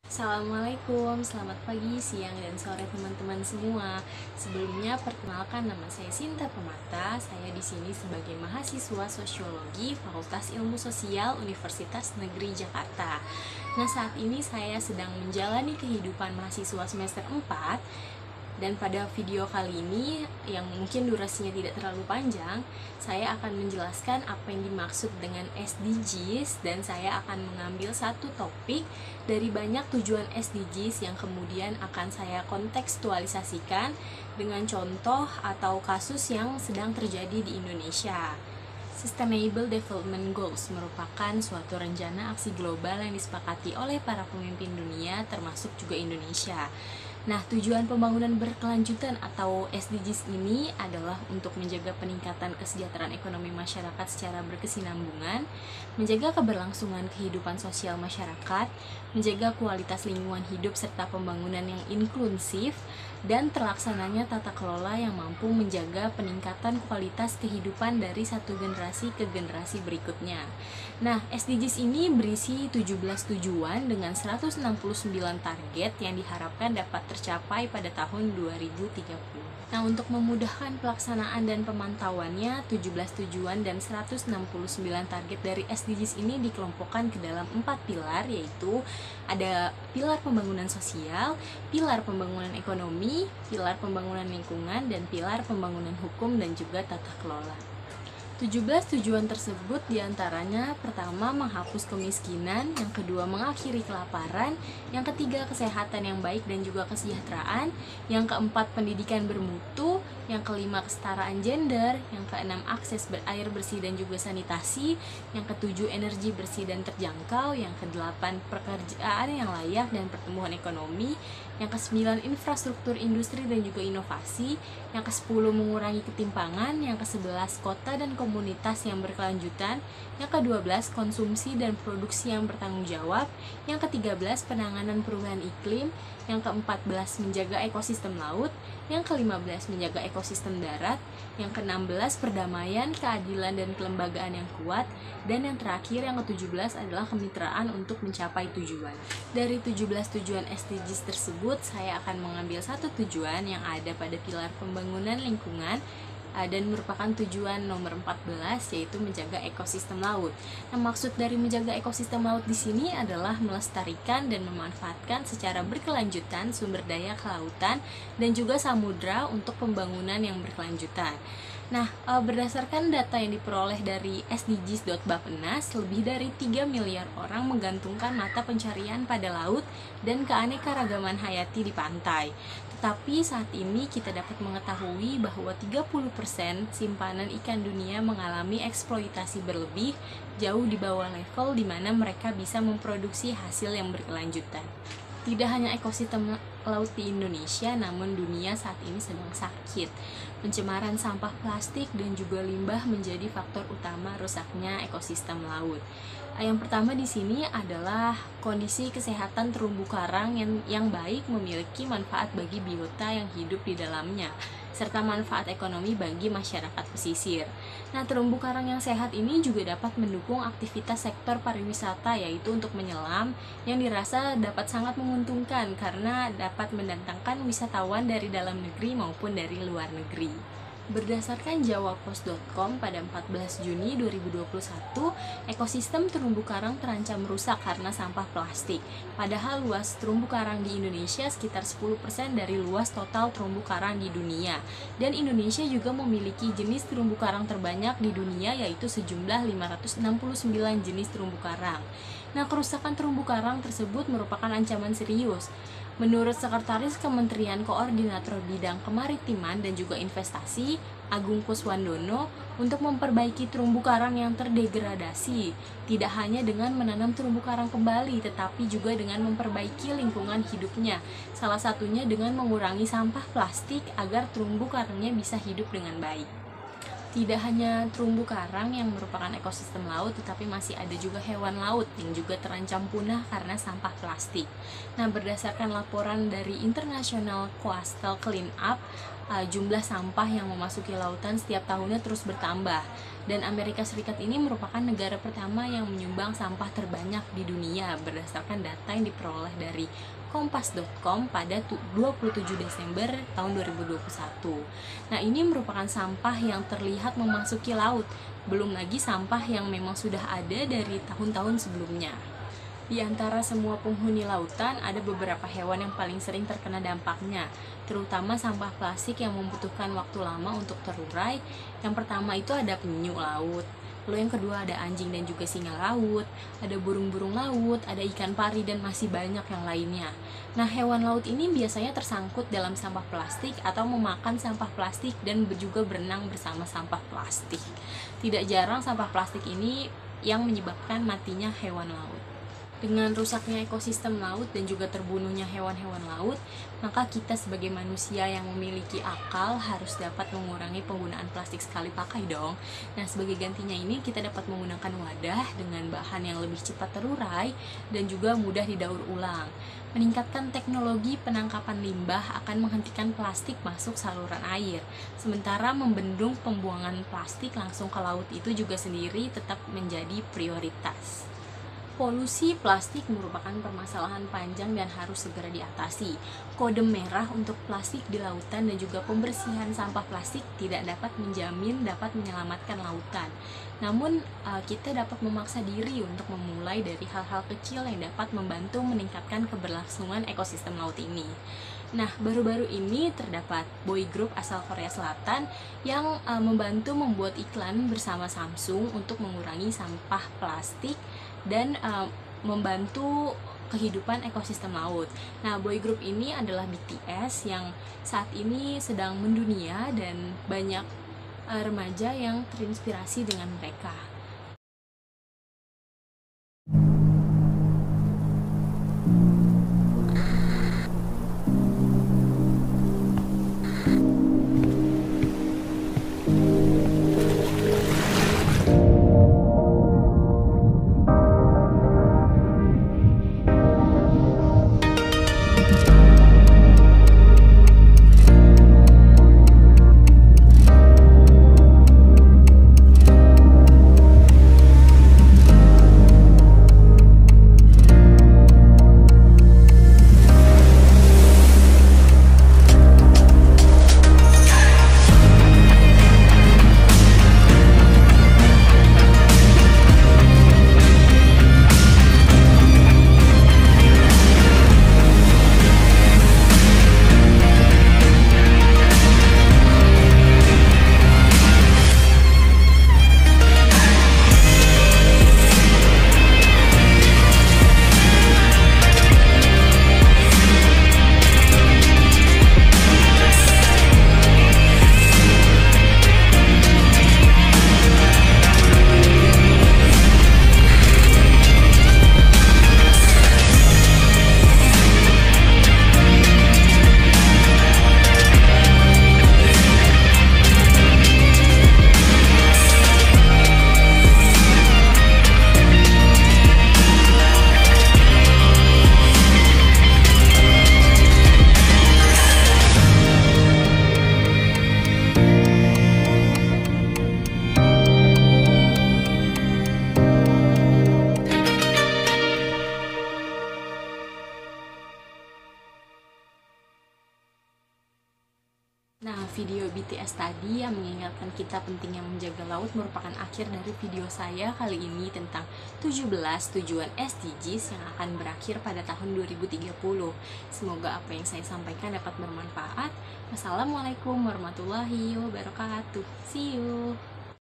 Assalamualaikum, selamat pagi, siang, dan sore teman-teman semua. Sebelumnya perkenalkan, nama saya Sinta Pemata. Saya di sini sebagai mahasiswa Sosiologi Fakultas Ilmu Sosial Universitas Negeri Jakarta. Nah, saat ini saya sedang menjalani kehidupan mahasiswa semester 4. Dan pada video kali ini yang mungkin durasinya tidak terlalu panjang, saya akan menjelaskan apa yang dimaksud dengan SDGs, dan saya akan mengambil satu topik dari banyak tujuan SDGs yang kemudian akan saya kontekstualisasikan dengan contoh atau kasus yang sedang terjadi di Indonesia. Sustainable Development Goals merupakan suatu rencana aksi global yang disepakati oleh para pemimpin dunia termasuk juga Indonesia. Nah, tujuan pembangunan berkelanjutan atau SDGs ini adalah untuk menjaga peningkatan kesejahteraan ekonomi masyarakat secara berkesinambungan, menjaga keberlangsungan kehidupan sosial masyarakat, menjaga kualitas lingkungan hidup serta pembangunan yang inklusif, dan terlaksananya tata kelola yang mampu menjaga peningkatan kualitas kehidupan dari satu generasi ke generasi berikutnya. Nah, SDGs ini berisi 17 tujuan dengan 169 target yang diharapkan dapat tercapai pada tahun 2030. Nah, untuk memudahkan pelaksanaan dan pemantauannya, 17 tujuan dan 169 target dari SDGs ini dikelompokkan ke dalam 4 pilar, yaitu ada pilar pembangunan sosial, pilar pembangunan ekonomi, pilar pembangunan lingkungan, dan pilar pembangunan hukum dan juga tata kelola. 17 tujuan tersebut diantaranya pertama menghapus kemiskinan, yang kedua mengakhiri kelaparan, yang ketiga kesehatan yang baik dan juga kesejahteraan, yang keempat pendidikan bermutu, yang kelima kesetaraan gender, yang keenam akses air bersih dan juga sanitasi, yang ketujuh energi bersih dan terjangkau, yang kedelapan pekerjaan yang layak dan pertumbuhan ekonomi, yang kesembilan infrastruktur industri dan juga inovasi, yang kesepuluh mengurangi ketimpangan, yang kesebelas kota dan komunitas yang berkelanjutan, yang ke-12 konsumsi dan produksi yang bertanggung jawab, yang ke-13 penanganan perubahan iklim, yang ke-14 menjaga ekosistem laut, yang ke-15 menjaga ekosistem darat, yang ke-16 perdamaian, keadilan dan kelembagaan yang kuat, dan yang terakhir yang ke-17 adalah kemitraan untuk mencapai tujuan. Dari 17 tujuan SDGs tersebut, saya akan mengambil satu tujuan yang ada pada pilar pembangunan lingkungan dan merupakan tujuan nomor 14, yaitu menjaga ekosistem laut. Nah, maksud dari menjaga ekosistem laut di sini adalah melestarikan dan memanfaatkan secara berkelanjutan sumber daya kelautan dan juga samudra untuk pembangunan yang berkelanjutan. Nah, berdasarkan data yang diperoleh dari SDGs.Bappenas, lebih dari 3 miliar orang menggantungkan mata pencarian pada laut dan keanekaragaman hayati di pantai. Tetapi saat ini kita dapat mengetahui bahwa 30% simpanan ikan dunia mengalami eksploitasi berlebih, jauh di bawah level di mana mereka bisa memproduksi hasil yang berkelanjutan. Tidak hanya ekosistem laut di Indonesia, namun dunia saat ini sedang sakit. Pencemaran sampah plastik dan juga limbah menjadi faktor utama rusaknya ekosistem laut. Yang pertama di sini adalah kondisi kesehatan terumbu karang yang baik memiliki manfaat bagi biota yang hidup di dalamnya, serta manfaat ekonomi bagi masyarakat pesisir. Nah, terumbu karang yang sehat ini juga dapat mendukung aktivitas sektor pariwisata, yaitu untuk menyelam, yang dirasa dapat sangat menguntungkan karena dapat mendatangkan wisatawan dari dalam negeri maupun dari luar negeri. Berdasarkan jawapos.com pada 14 Juni 2021, ekosistem terumbu karang terancam rusak karena sampah plastik. Padahal luas terumbu karang di Indonesia sekitar 10% dari luas total terumbu karang di dunia. Dan Indonesia juga memiliki jenis terumbu karang terbanyak di dunia, yaitu sejumlah 569 jenis terumbu karang. Nah, kerusakan terumbu karang tersebut merupakan ancaman serius. Menurut Sekretaris Kementerian Koordinator Bidang Kemaritiman dan juga Investasi, Agung Kuswandono, untuk memperbaiki terumbu karang yang terdegradasi, tidak hanya dengan menanam terumbu karang kembali, tetapi juga dengan memperbaiki lingkungan hidupnya. Salah satunya dengan mengurangi sampah plastik agar terumbu karangnya bisa hidup dengan baik. Tidak hanya terumbu karang yang merupakan ekosistem laut, tetapi masih ada juga hewan laut yang juga terancam punah karena sampah plastik. Nah, berdasarkan laporan dari International Coastal Cleanup, jumlah sampah yang memasuki lautan setiap tahunnya terus bertambah. Dan Amerika Serikat ini merupakan negara pertama yang menyumbang sampah terbanyak di dunia berdasarkan data yang diperoleh dari kompas.com pada 27 Desember tahun 2021. Nah, ini merupakan sampah yang terlihat memasuki laut, belum lagi sampah yang memang sudah ada dari tahun-tahun sebelumnya. Di antara semua penghuni lautan, ada beberapa hewan yang paling sering terkena dampaknya, terutama sampah plastik yang membutuhkan waktu lama untuk terurai. Yang pertama itu ada penyu laut, lalu yang kedua ada anjing dan juga singa laut, ada burung-burung laut, ada ikan pari, dan masih banyak yang lainnya. Nah, hewan laut ini biasanya tersangkut dalam sampah plastik atau memakan sampah plastik dan juga berenang bersama sampah plastik. Tidak jarang sampah plastik ini yang menyebabkan matinya hewan laut. Dengan rusaknya ekosistem laut dan juga terbunuhnya hewan-hewan laut, maka kita sebagai manusia yang memiliki akal harus dapat mengurangi penggunaan plastik sekali pakai dong. Nah, sebagai gantinya ini kita dapat menggunakan wadah dengan bahan yang lebih cepat terurai dan juga mudah didaur ulang. Meningkatkan teknologi penangkapan limbah akan menghentikan plastik masuk saluran air. Sementara membendung pembuangan plastik langsung ke laut itu juga sendiri tetap menjadi prioritas. Polusi plastik merupakan permasalahan panjang dan harus segera diatasi. Kode merah untuk plastik di lautan dan juga pembersihan sampah plastik tidak dapat menjamin dapat menyelamatkan lautan. Namun, kita dapat memaksa diri untuk memulai dari hal-hal kecil yang dapat membantu meningkatkan keberlangsungan ekosistem laut ini. Nah, baru-baru ini terdapat boy group asal Korea Selatan yang membantu membuat iklan bersama Samsung untuk mengurangi sampah plastik dan membantu kehidupan ekosistem laut. Nah, boy group ini adalah BTS yang saat ini sedang mendunia dan banyak remaja yang terinspirasi dengan mereka. Nah, video BTS tadi yang mengingatkan kita pentingnya menjaga laut merupakan akhir dari video saya kali ini tentang 17 tujuan SDGs yang akan berakhir pada tahun 2030. Semoga apa yang saya sampaikan dapat bermanfaat. Wassalamualaikum warahmatullahi wabarakatuh. See you.